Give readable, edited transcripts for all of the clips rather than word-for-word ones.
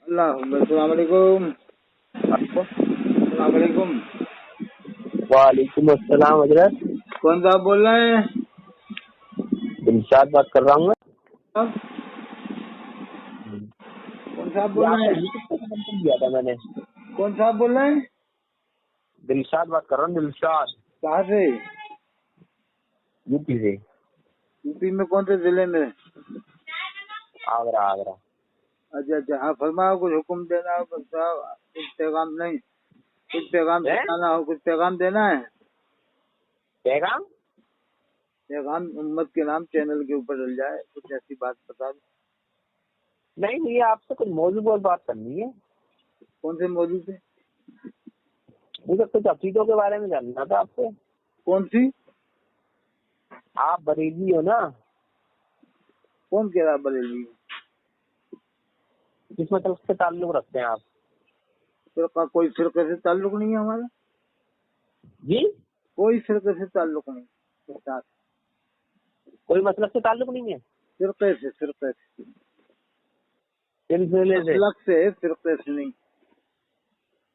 اللہ حافظ۔ السلام علیکم۔ السلام علیکم۔ وعلیکم السلام حضرت۔ کون صاحب بول رہے ہیں؟ دلشاد بات کر رہا ہوں میں۔ کون صاحب بول رہے ہیں؟ کیا تھا میں نے۔ کون صاحب بول رہے ہیں؟ دلشاد بات کر رہا ہوں، دلشاد۔ کہاں سے؟ یو پی سے۔ یو پی میں کون سے ضلع میں؟ آگرہ آگرہ۔ اچھا اچھا، ہاں فرماؤ، کچھ حکم دینا ہو کچھ پیغام نہیں، کچھ پیغام سنانا ہو، کچھ پیغام دینا ہے؟ پیغام امت کے نام چینل کے اوپر ڈل جائے، کچھ ایسی بات بتا دو۔ نہیں، مجھے آپ سے کچھ موضوع پر بات کرنی ہے۔ کون سے موضوع سے؟ مجھے کچھ عقیدوں کے بارے میں جاننا تھا آپ سے۔ کون سی؟ آپ بریلوی ہو نا؟ کون کہہ رہا بریلوی؟ کس مطلب سے تعلق رکھتے ہیں آپ؟ فرقہ کوئی فرقے سے تعلق نہیں ہے ہمارا۔ جی؟ کوئی فرقے سے تعلق نہیں، کوئی مطلب سے تعلق نہیں ہے؟ فرقے سے سلسلے سے؟ مسلک سے، فرقے سے نہیں۔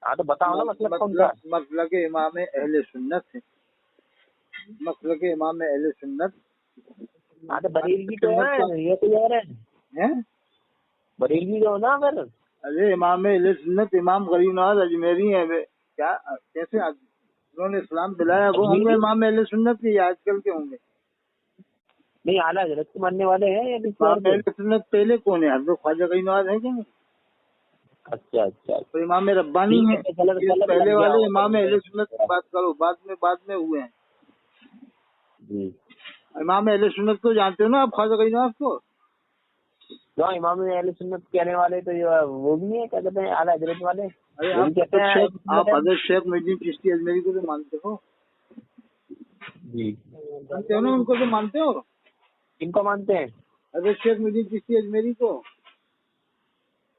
ہاں تو بتاؤ نا مطلب کون سا؟ مسلک امام اہل سنت ہے، مسلک امام اہل سنت۔ ہاں تو بریلوی تو ہے، یہ کوئی اور ہے؟ بریلوی جو نا پھر؟ ارے امام اہل سنت امام غریب نواز اجمیری ہیں، کیا کیسے انہوں نے اسلام دلایا وہ ہوں گے امام اہل سنت کے، یا آج کل کے ہوں گے؟ نہیں، اعلیٰ حضرت کے ماننے والے ہیں یا کسی اور امام اہل سنت پہلے کون ہے؟ حضرت خواجہ غریب نواز ہے کہ نہیں؟ اچھا اچھا، تو امام ربانی ہیں، پہلے والے امام اہل سنت کی بات کرو، بعد میں ہوئے ہیں جی۔ امام اہل سنت کو جانتے ہو نا آپ، خواجہ غریب نواز کو؟ جو امام اہل سنت کہنے والے تو وہ بھی ہیں، کیا کہتے ہیں، اعلیٰ حضرت والے؟ ارے آپ حضرت شیخ محی الدین چشتی اجمیری کو تو مانتے ہو؟ جی مانتے ہو نا ان کو؟ تو مانتے ہو؟ کن کو مانتے ہیں؟ حضرت شیخ محی الدین چشتی اجمیری کو۔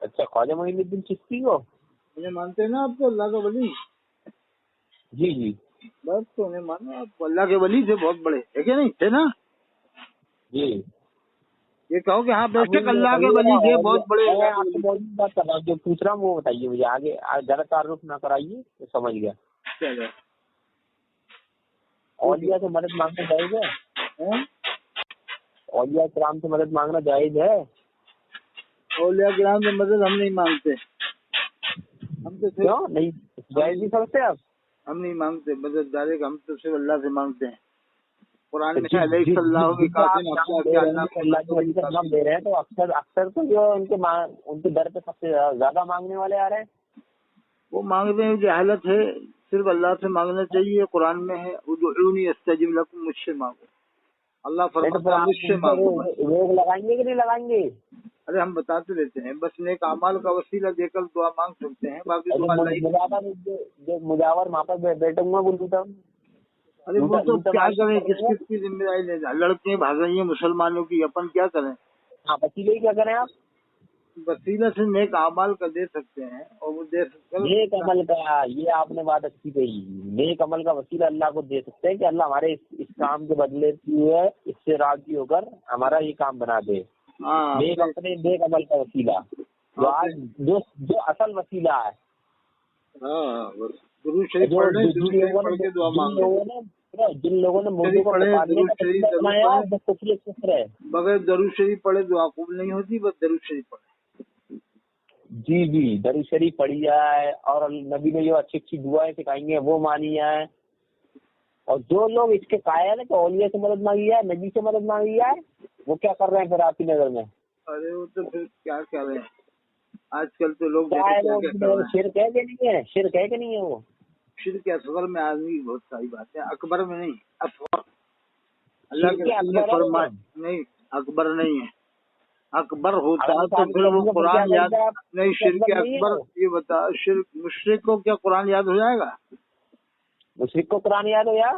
اچھا، خواجہ معین الدین چشتی کو انہیں مانتے ہیں نا آپ تو، اللہ کا ولی؟ جی جی بس تو انہیں مانو، آپ اللہ کے ولی تھے، بہت بڑے ہے کہ نہیں تھے نا؟ جی۔ یہ کہو کہ ہاں بے شک اللہ کے ولی تھے، بہت بڑے۔ آپ سے بات کر رہا ہوں، جو پوچھ رہا ہوں وہ بتائیے مجھے، آگے زیادہ تعارف نہ کرائیے تو سمجھ گیا۔ اولیاء سے مدد مانگنا جائز ہے؟ اولیاء کرام سے مدد مانگنا جائز ہے؟ اولیاء کرام سے مدد ہم نہیں مانگتے، ہم تو کیوں نہیں جائز نہیں سمجھتے آپ؟ ہم نہیں مانگتے مدد ڈائریکٹ، ہم تو صرف اللہ سے مانگتے ہیں۔ قرآن میں علیہ اللہ اللہ دے رہے ہیں تو اکثر تو جو ان کے در پہ سب سے زیادہ مانگنے والے آ رہے ہیں، وہ مانگتے ہیں، جہالت ہے، صرف اللہ سے مانگنا چاہیے۔ قرآن میں ہے ادعونی استجب لکم، مجھ سے مانگو، اللہ فرماتا ہے مجھ سے مانگو۔ روک لگائیں گے کہ نہیں لگائیں گے؟ ارے ہم بتاتے رہتے ہیں، بس نیک اعمال کا وسیلہ دے کر دعا مانگ سکتے ہیں، باقی دعا اللہ ہی۔ جو مجاور وہاں پر بیٹھوں گا بولوں تھا، ارے وہ تو کیا کریں، کس کی ذمہ داری لے جائیں؟ لڑکے بھاگ رہی ہیں مسلمانوں کی، اپن کیا کریں؟ ہاں وسیلے کیا کریں آپ؟ وسیلہ سے نیک اعمال کا دے سکتے ہیں، اور وہ دے سکتے ہیں۔ نیک عمل کا، یہ آپ نے بات اچھی کہی، نیک عمل کا وسیلہ اللہ کو دے سکتے ہیں کہ اللہ ہمارے اس کام کے بدلے کی ہے، اس سے راضی ہو کر ہمارا یہ کام بنا دے۔ نیک اپنے نیک عمل کا وسیلہ جو اصل وسیلہ ہے۔ درود شریف پڑھ لیں، درود شریف پڑھ کے دعا مانگ لیں۔ جن لوگوں نے مردوں کو بنایا وہ کفر ہے۔ بغیر درود شریف پڑھے دعا قبول نہیں ہوتی، بس درود شریف پڑھے۔ جی جی، درود شریف پڑھی جائے، اور نبی نے جو اچھی اچھی دعائیں سکھائی ہیں وہ مانی جائیں۔ اور جو لوگ اس کے قائل ہیں کہ اولیاء سے مدد مانگی جائے، نبی سے مدد مانگی جائے، وہ کیا کر رہے ہیں پھر آپ کی نظر میں؟ ارے وہ تو پھر کیا کر رہے ہیں آج کل تو لوگ؟ شرک ہے کہ نہیں ہے؟ شرک ہے کہ نہیں ہے؟ وہ شرک اصغر میں آدمی بہت ساری بات ہے، اکبر میں نہیں، اصغر۔ اللہ کے رسول نے فرمایا نہیں، اکبر نہیں ہے، اکبر ہوتا تو پھر وہ قرآن یاد نہیں۔ شرک اکبر یہ بتا، شرک مشرک کو کیا قرآن یاد ہو جائے گا؟ مشرک کو قرآن یاد ہو یا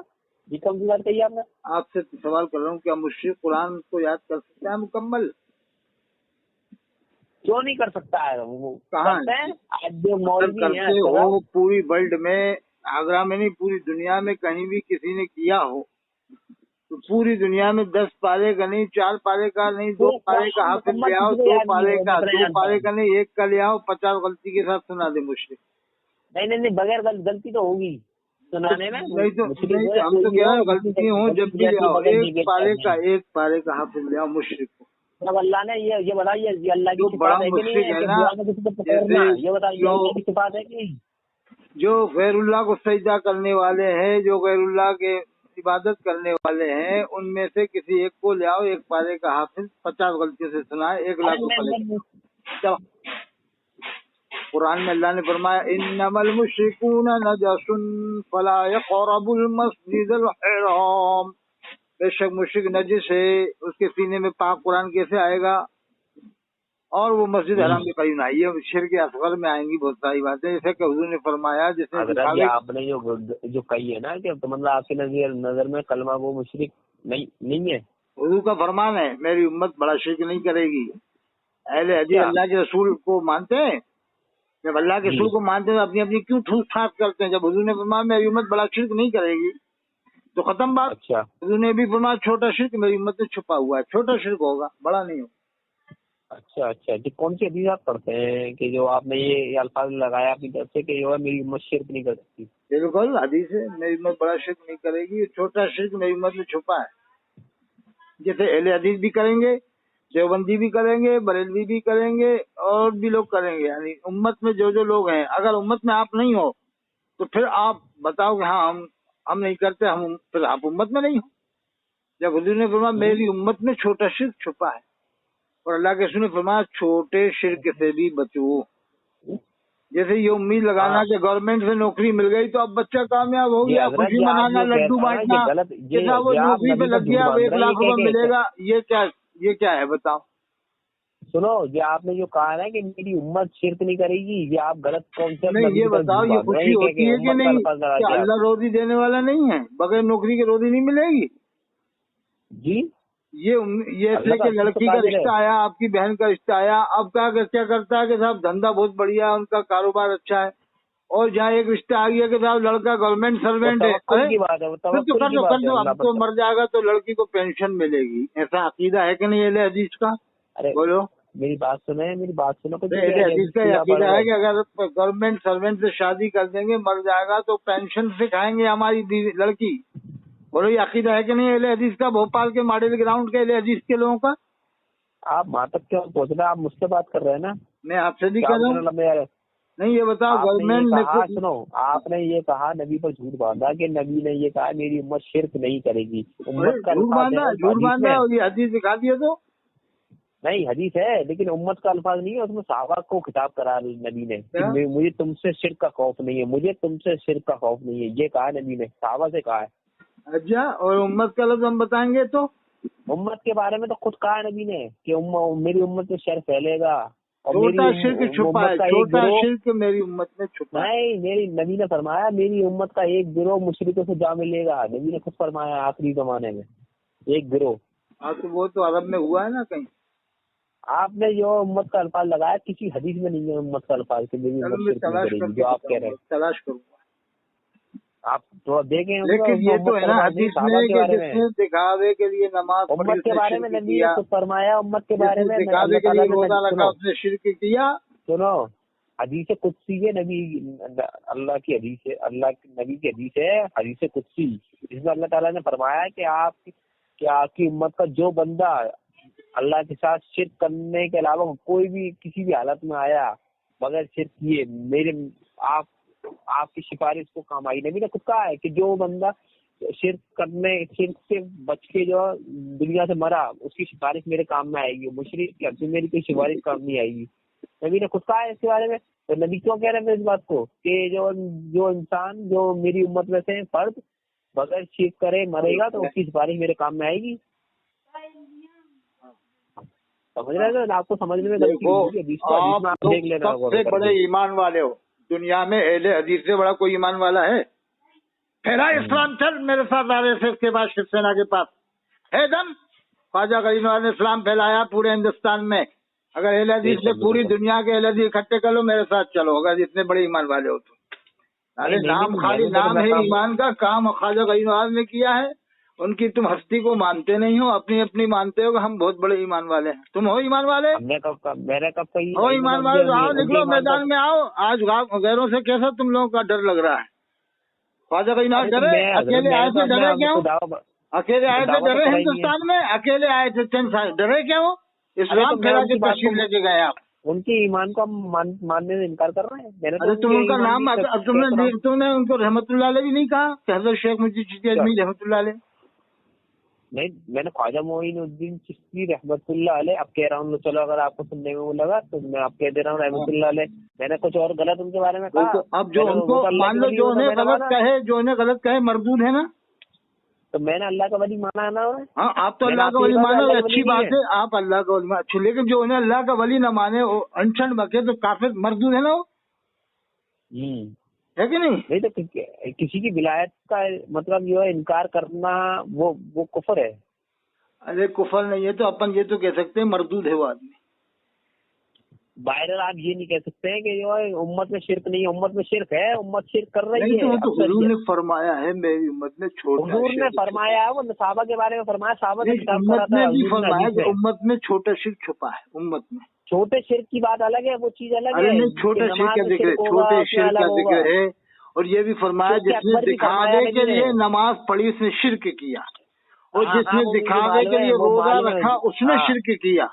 یہ کم سی بات کہی آپ نے؟ آپ سے سوال کر رہا ہوں، کیا مشرک قرآن کو یاد کر سکتا ہے مکمل؟ کیوں نہیں کر سکتا ہے؟ وہ کہاں کرتے ہو؟ پوری ورلڈ میں، آگرہ میں نہیں، پوری دنیا میں کہیں بھی کسی نے کیا ہو تو پوری دنیا میں 10 پارے کا نہیں، 4 پارے کا نہیں، 2 پارے کا حافظ لے آؤ، 2 پارے کا، 2 پارے کا نہیں، 1 کا لے آؤ، 50 غلطی کے ساتھ سنا دے مشرک۔ نہیں بغیر غلطی تو ہوگی سنانے میں، نہیں تو ہم تو کہہ رہے ہیں غلطی ہوں جب بھی لے آؤ، 1 پارے کا حافظ لے آؤ مشرک کو۔ اب اللہ نے یہ بتائیے یہ اللہ کی بڑا صفات ہے کہ نہیں مشرک ہے ہے کہ نا، دعا میں کسی کو پکڑنا، یہ بتائیے اللہ کی صفات ہے کہ جو غیر اللہ کو سجدہ کرنے والے ہیں، جو غیر اللہ کے عبادت کرنے والے ہیں، ان میں سے کسی ایک کو لے آؤ، 1 پارے کا حافظ، 50 غلطی سے سنائے، 1 لاکھ روپے۔ چلو، قرآن میں اللہ نے فرمایا انما المشرکون نجس فلا يقربوا المسجد الحرام، بے شک مشرک نجس ہے، اس کے سینے میں پاک قرآن کیسے آئے گا، اور وہ مسجد حرام کے قریب نہ آئے۔ یہ شرک اصغر میں آئیں گی بہت ساری باتیں، جیسے کہ حضور نے فرمایا، جس نے آپ نے جو کہی ہے نا کہ مطلب آپ کی نظر میں کلمہ وہ مشرک نہیں ہے، حضور کا فرمان ہے میری امت بڑا شرک نہیں کرے گی۔ اہل حدیث اللہ کے رسول کو مانتے ہیں، جب اللہ کے رسول کو مانتے ہیں تو اپنی اپنی کیوں ٹھوس ٹھاس کرتے ہیں؟ جب حضور نے فرمایا میری امت بڑا شرک نہیں کرے گی تو ختم بات۔ اچھا، حضور نے بھی فرمایا چھوٹا شرک میری امت میں چھپا ہوا ہے، چھوٹا شرک ہوگا، بڑا نہیں ہوگا۔ اچھا جی، کون سی حدیث آپ پڑھتے ہیں کہ جو آپ نے یہ الفاظ لگایا اپنی طرف سے کہ جو ہے میری امت شرک نہیں کر سکتی؟ بالکل حدیث ہے، میری امت بڑا شرک نہیں کرے گی، چھوٹا شرک میری امت میں چھپا ہے۔ جیسے اہل حدیث بھی کریں گے، دیوبندی بھی کریں گے، بریلوی بھی کریں گے، اور بھی لوگ کریں گے، یعنی امت میں جو لوگ ہیں، اگر امت میں آپ نہیں ہو تو پھر آپ بتاؤ کہ ہاں ہم نہیں کرتے، پھر آپ امت میں نہیں ہو۔ جب حضور نے فرمایا میری امت میں چھوٹا شرک چھپا ہے، اور اللہ کے رسول نے فرمایا چھوٹے شرک سے بھی بچو۔ جیسے یہ امید لگانا کہ گورنمنٹ سے نوکری مل گئی تو اب بچہ کامیاب ہو گیا، خوشی منانا، لڈو بانٹنا، جیسا وہ نوکری پہ لگ گیا اب 1 لاکھ روپے ملے گا، یہ کیا ہے بتاؤ؟ سنو، یہ آپ نے جو کہا ہے کہ میری امت شرک نہیں کرے گی، یہ آپ غلط کانسیپٹ نہیں، یہ بتاؤ یہ خوشی ہوتی ہے کہ نہیں کہ اللہ روزی دینے والا نہیں ہے، بغیر نوکری کے روزی نہیں ملے گی؟ جی، یہ سے کہ لڑکی کا رشتہ آیا، آپ کی بہن کا رشتہ آیا، اب کیا کرتا ہے کہ صاحب دھندا بہت بڑھیا ہے، ان کا کاروبار اچھا ہے، اور جہاں ایک رشتہ آ گیا کہ صاحب لڑکا گورنمنٹ سروینٹ ہے، پھر تو کر دو، اب تو مر جائے گا تو لڑکی کو پینشن ملے گی، ایسا عقیدہ ہے کہ نہیں اہل حدیث کا؟ بولو، میری بات سنو۔ اہل حدیث کا یہ عقیدہ ہے کہ اگر گورنمنٹ سروینٹ سے شادی کر دیں گے، مر جائے گا تو پینشن سے کھائیں گے ہماری لڑکی؟ بولو، یہ عقیدہ ہے کہ نہیں اہل حدیث کا، بھوپال کے ماڈل گراؤنڈ کے اہل حدیث کے لوگوں کا؟ آپ وہاں تک کیوں پہنچ رہے ہیں؟ آپ مجھ سے بات کر رہے ہیں نا، میں آپ سے بھی کر رہا ہوں۔ نہیں، یہ بتاؤ گورنمنٹ نے سنو، آپ نے یہ کہا نبی پر جھوٹ باندھا کہ نبی نے یہ کہا میری امت شرک نہیں کرے گی، امت کا جھوٹ باندھا، یہ حدیث دکھا دیا تو نہیں، حدیث ہے لیکن امت کا الفاظ نہیں ہے، اس میں صحابہ کو خطاب کرا نبی نے کہ مجھے تم سے شرک کا خوف نہیں ہے، مجھے تم سے شرک کا خوف نہیں ہے، یہ کہا نبی نے، صحابہ سے کہا ہے۔ اچھا، اور امت کا لفظ ہم بتائیں گے تو امت کے بارے میں تو خود کہا ہے نبی نے کہ میری امت میں شر پھیلے گا، اور چھوٹا شرک چھپا ہے، چھوٹا شرک میری امت میں چھپا ہے۔ نہیں، میری نبی نے فرمایا میری امت کا ایک گروہ مشرکوں سے جا ملے گا، نبی نے خود فرمایا آخری زمانے میں ایک گروہ۔ ہاں، تو وہ تو عرب میں ہوا ہے نا کہیں۔ آپ نے جو امت کا الفاظ لگایا کسی حدیث میں نہیں ہے امت کا الفاظ کہ میری امت شرک نہیں کرے گی، جو آپ کہہ رہے ہیں تلاش کروں گا، آپ تو دیکھیں۔ لیکن یہ تو ہے نا حدیث میں کہ جس نے دکھاوے کے لیے نماز پڑھی، امت کے بارے میں نبی نے خود فرمایا، امت کے بارے میں دکھاوے کے لیے روزہ رکھا، اس نے شرک کیا۔ سنو، حدیث قدسی ہے، نبی اللہ کی حدیث ہے، اللہ نبی کی حدیث ہے، حدیث قدسی، جس میں اللہ تعالیٰ نے فرمایا کہ آپ کی امت کا جو بندہ اللہ کے ساتھ شرک کرنے کے علاوہ کوئی بھی کسی بھی حالت میں آیا بغیر شرک کیے، آپ کی سفارش کو کام آئی۔ نبی نے خود کہا ہے کہ جو بندہ شرک سے بچ کے جو دنیا سے مرا، اس کی سفارش میرے کام میں آئے گی، مشرک کی حد سے میری کوئی سفارش کام نہیں آئے گی۔ نبی نے خود کہا ہے اس کے بارے میں، تو نبی کیوں کہہ رہے ہیں اس بات کو کہ جو انسان جو میری امت میں سے فرد بغیر شرک کرے مرے گا تو اس کی سفارش میرے کام میں آئے گی؟ سمجھ رہے ہیں؟ آپ کو سمجھنے میں سب سے بڑے ایمان والے ہو دنیا میں، اہل حدیث سے بڑا کوئی ایمان والا ہے؟ پھیلا اسلام، چل میرے ساتھ آ رہے تھے اس کے بعد شیو سینا کے پاس ہے دم، خواجہ غریب نواز نے اسلام پھیلایا پورے ہندوستان میں۔ اگر اہل حدیث سے پوری دنیا کے اہل حدیث اکٹھے کر لو، میرے ساتھ چلو، اگر اتنے بڑے ایمان والے ہو تو۔ ارے نام خالی نام ہے ایمان کا، کام خواجہ غریب نواز نے کیا ہے، ان کی تم ہستی کو مانتے نہیں ہو، اپنی اپنی مانتے ہو کہ ہم بہت بڑے ایمان والے ہیں. تم ہو ایمان والے؟ ہو ایمان والے تو آؤ نکلو میدان میں آؤ. آج غیروں سے کیسا تم لوگوں کا ڈر لگ رہا ہے؟ خواجہ کائنات ڈرے؟ اکیلے آئے تھے ڈرے کیوں؟ اکیلے آئے تھے ڈرے ہندوستان میں؟ اکیلے آئے تھے 3 سال ڈرے کیوں؟ اسلام پھیلا کے تشریف لے کے گئے آپ. ان کے ایمان کو ہم ماننے سے انکار کر رہے ہیں. ارے تم ان کا نام تم نے ان کو رحمت اللہ علیہ بھی نہیں کہا کہ حضرت شیخ مجید چشتی اجمیری رحمت اللہ علیہ؟ نہیں، میں نے خواجہ معین الدین چشتی رحمت اللہ علیہ اب کہہ رہا ہوں. چلو اگر آپ کو سننے میں وہ لگا تو میں آپ کہہ دے رہا ہوں رحمت اللہ علیہ. میں نے کچھ اور غلط ان کے بارے میں کہا؟ اب جو ان کو مان لو جو انہیں غلط کہے مردود ہے نا. تو میں نے اللہ کا ولی مانا ہے نا. ہاں آپ تو اللہ کا ولی مانو، اچھی بات ہے، آپ اللہ کا ولی اچھی، لیکن جو انہیں اللہ کا ولی نہ مانے وہ انچن بکے تو کافر مردود ہے نا وہ، ہے کہ نہیں؟ تو کسی کی ولایت کا مطلب جو ہے انکار کرنا وہ کفر ہے. ارے کفر نہیں ہے تو اپن یہ تو کہہ سکتے ہیں مردود ہے وہ آدمی. باہر آپ یہ نہیں کہہ سکتے ہیں کہ جو ہے امت میں شرک نہیں ہے. امت میں شرک ہے، امت شرک کر رہی ہے. تو حضور نے فرمایا ہے میری امت میں چھوٹا، حضور نے فرمایا ہے، وہ صحابہ کے بارے میں فرمایا. صحابہ نے امت نے بھی فرمایا کہ امت میں چھوٹا شرک چھپا ہے. امت میں چھوٹے شرک کی بات الگ ہے، وہ چیز الگ ہے. نہیں چھوٹے شرک کا ذکر ہے، چھوٹے شرک کا ذکر ہے. اور یہ بھی فرمایا جس نے دکھاوے کے لیے نماز پڑھی اس نے شرک کیا، اور جس نے دکھاوے کے لیے روزہ رکھا اس نے شرک کیا.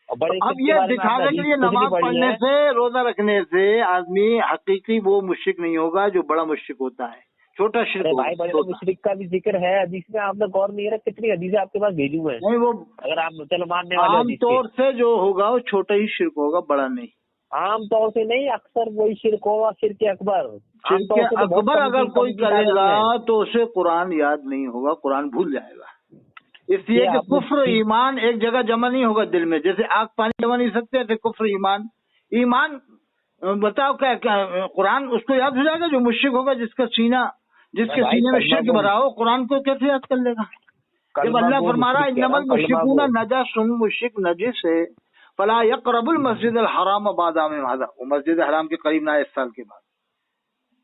اب یہ دکھاوے کے لیے نماز پڑھنے سے روزہ رکھنے سے آدمی حقیقی وہ مشرک نہیں ہوگا جو بڑا مشرک ہوتا ہے. چھوٹا شرک بڑے مشرک کا بھی ذکر ہے حدیث میں. آپ نے غور نہیں رکھا کتنی حدیثیں آپ کے پاس بھیجی ہوئے ہیں. نہیں وہ اگر آپ مسلمان عام طور سے جو ہوگا وہ چھوٹا ہی شرک ہوگا، بڑا نہیں. عام طور سے نہیں، اکثر وہی شرک ہوگا، شرک اکبر. شرک اکبر اگر کوئی کرے گا تو اسے قرآن یاد نہیں ہوگا، قرآن بھول جائے گا. اس لیے کہ کفر ایمان ایک جگہ جمع نہیں ہوگا دل میں. جیسے آگ پانی جمع نہیں سکتے تھے کفر ایمان بتاؤ کیا قرآن اس کو یاد ہو جائے گا جو مشرک ہوگا، جس کے سینے میں شرک بھرا ہو قرآن کو کیسے یاد کر لے گا؟ جب اللہ فرما رہا انما المشرکون نجس، مشرک نجس ہے، فلا یقربوا المسجد الحرام بعد عامهم هذا، وہ مسجد حرام کے قریب نہ آئے اس سال کے بعد.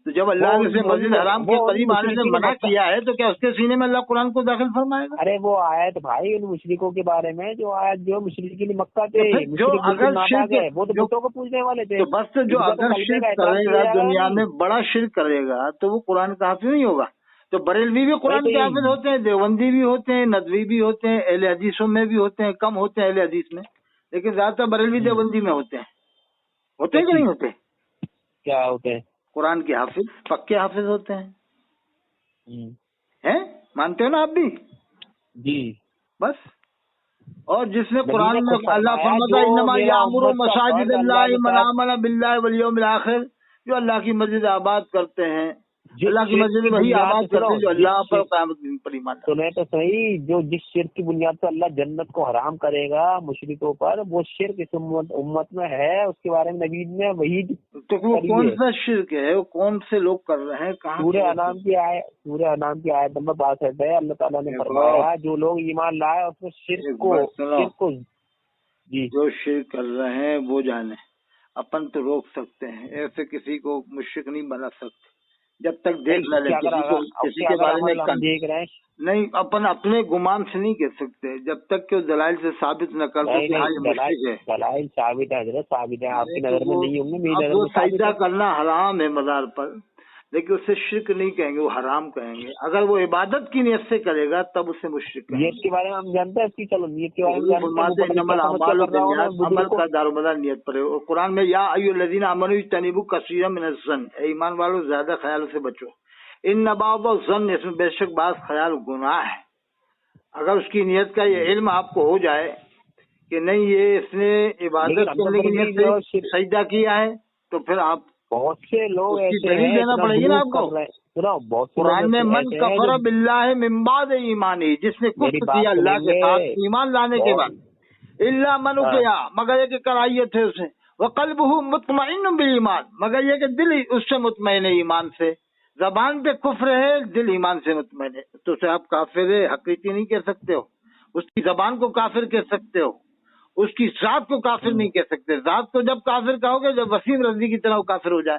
تو جب اللہ نے مسجد حرام کے قریب آنے سے منع کیا ہے تو کیا اس کے سینے میں اللہ قرآن کو داخل فرمائے گا؟ ارے وہ آیت بھائی ان مشرکوں کے بارے میں جو آیت جو مشرکین مکہ کے جو اگر شرک وہ تو بتوں کو پوجنے والے تھے. تو بس جو اگر شرک کرے گا دنیا میں بڑا شرک کرے گا تو وہ قرآن کا حافظ نہیں ہوگا. تو بریلوی بھی قرآن کے حافظ ہوتے ہیں، دیوبندی بھی ہوتے ہیں، ندوی بھی ہوتے ہیں، اہل حدیثوں میں بھی ہوتے ہیں، کم ہوتے ہیں اہل حدیث میں، لیکن زیادہ تر بریلوی دیوبندی میں ہوتے ہیں کہ نہیں ہوتے؟ کیا ہوتے ہیں؟ قرآن کے حافظ، پکے حافظ ہوتے ہیں. مانتے ہو نا آپ بھی؟ جی بس. اور جس نے قرآن میں اللہ فرماتا ہے انما یامر مساجد اللہ من آمن باللہ والیوم الآخر، جو اللہ کی مسجد آباد کرتے ہیں، اللہ کی مسجد وہی آباد کرتے ہیں جو اللہ پر قیامت دن پر ایمان لاتے ہیں. سنیں تو صحیح، جو جس شرک کی بنیاد پر اللہ جنت کو حرام کرے گا مشرکوں پر، وہ شرک اس امت میں ہے. اس کے بارے میں نبی نے وہی تو وہ کون سا شرک ہے، وہ کون سے لوگ کر رہے ہیں، کہاں؟ سورہ انعام کی آیت نمبر 62 ہے. اللہ تعالیٰ نے فرمایا جو لوگ ایمان لائے اس میں شرک کو جی جو شرک کر رہے ہیں وہ جانے. اپن تو روک سکتے ہیں، ایسے کسی کو مشرک نہیں بنا سکتے جب تک دیکھ نہ لیں. کسی کے بارے میں دیکھ رہے ہیں نہیں، اپن اپنے گمان سے نہیں کہہ سکتے جب تک کہ دلائل سے ثابت نہ کر سکے. دلائل ثابت ہے حضرت، ثابت ہے. آپ کی نظر میں نہیں ہوں گے، میری نظر میں ثابت ہے. سجدہ کرنا حرام ہے مزار پر، لیکن اسے شرک نہیں کہیں گے، وہ حرام کہیں گے. اگر وہ عبادت کی نیت سے کرے گا تب اسے مشرک کہیں گے. نیت کے بارے میں ہم جانتے ہیں اس کی. چلو نیت کے بارے میں عمل کا دارومدار نیت پر ہے. اور قرآن میں یا ایھا الذین آمنوا اجتنبوا کثیرا من الظن، اے ایمان والو زیادہ خیال سے بچو. ان بعض الظن، اس میں بے شک بعض خیال گناہ ہے. اگر اس کی نیت کا یہ علم آپ کو ہو جائے کہ نہیں یہ اس نے عبادت کرنے کی نیت سے سجدہ کیا ہے تو پھر آپ بہت سے لوگ دلیل دینا پڑے گی نا آپ کو. قرآن میں من کفر باللہ من بعد ایمانی، جس نے کفر کیا اللہ کے ساتھ ایمان لانے کے بعد، الا من کیا مگر یہ کہ کرائیے تھے اسے، وقلبہ مطمئن بالایمان، مگر یہ کہ دل اس سے مطمئن ہے ایمان سے. زبان پہ کفر ہے، دل ایمان سے مطمئن ہے، تو اسے آپ کافر حقیقی نہیں کہہ سکتے ہو. اس کی زبان کو کافر کہہ سکتے ہو، اس کی ذات کو کافر نہیں کہہ سکتے. ذات کو جب کافر کہو گے جب وسیم رضوی کی طرح وہ کافر ہو جائے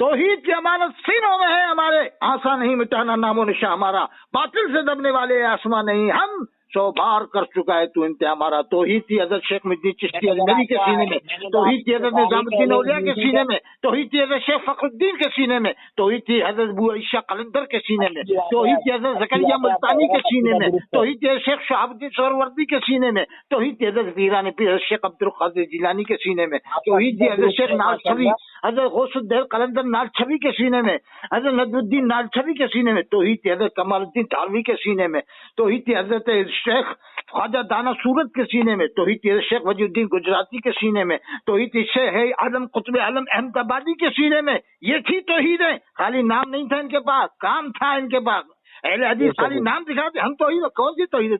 توحید کی امانت سینوں میں ہے ہمارے، آسا نہیں مٹانا نام و نشاں ہمارا، باطل سے دبنے والے آسماں نہیں ہم، 100 بار کر چکا ہے تو انتہا ہمارا۔ توحید کی حضرت شیخ محی الدین چشتی اجمیری کے سینے میں، توحید کی حضرت نظام الدین اولیاء کے سینے میں، توحید کی حضرت شیخ فخر الدین کے سینے میں، توحید کی حضرت ابو عائشہ قلندر کے سینے میں، توحید کی حضرت زکریا ملتانی کے سینے میں، توحید کی حضرت شیخ شہاب الدین سہروردی کے سینے میں، توحید کی حضرت پیران پیر حضرت شیخ عبد القادر جیلانی کے سینے میں، توحید کی حضرت شیخ نالچھوی حضرت غوث الدین قلندر نالچھوی کے سینے میں، حضرت ندر الدین نالچھوی کے سینے میں، توحید کی حضرت کمال الدین دھاروی کے سینے میں، توحید کی حضرت شیخ خواجہ دانا سورت کے سینے میں، توحید کی حضرت شیخ وجی الدین گجراتی کے سینے میں، توحید کی شیخ عالم قطب عالم احمد آبادی کے سینے میں۔ یہ تھی توحید ہے، خالی نام نہیں تھا ان کے پاس، کام تھا ان کے پاس۔ اہل حدیث خالی نام دکھاتے، ہم توحید، کون سی توحید؟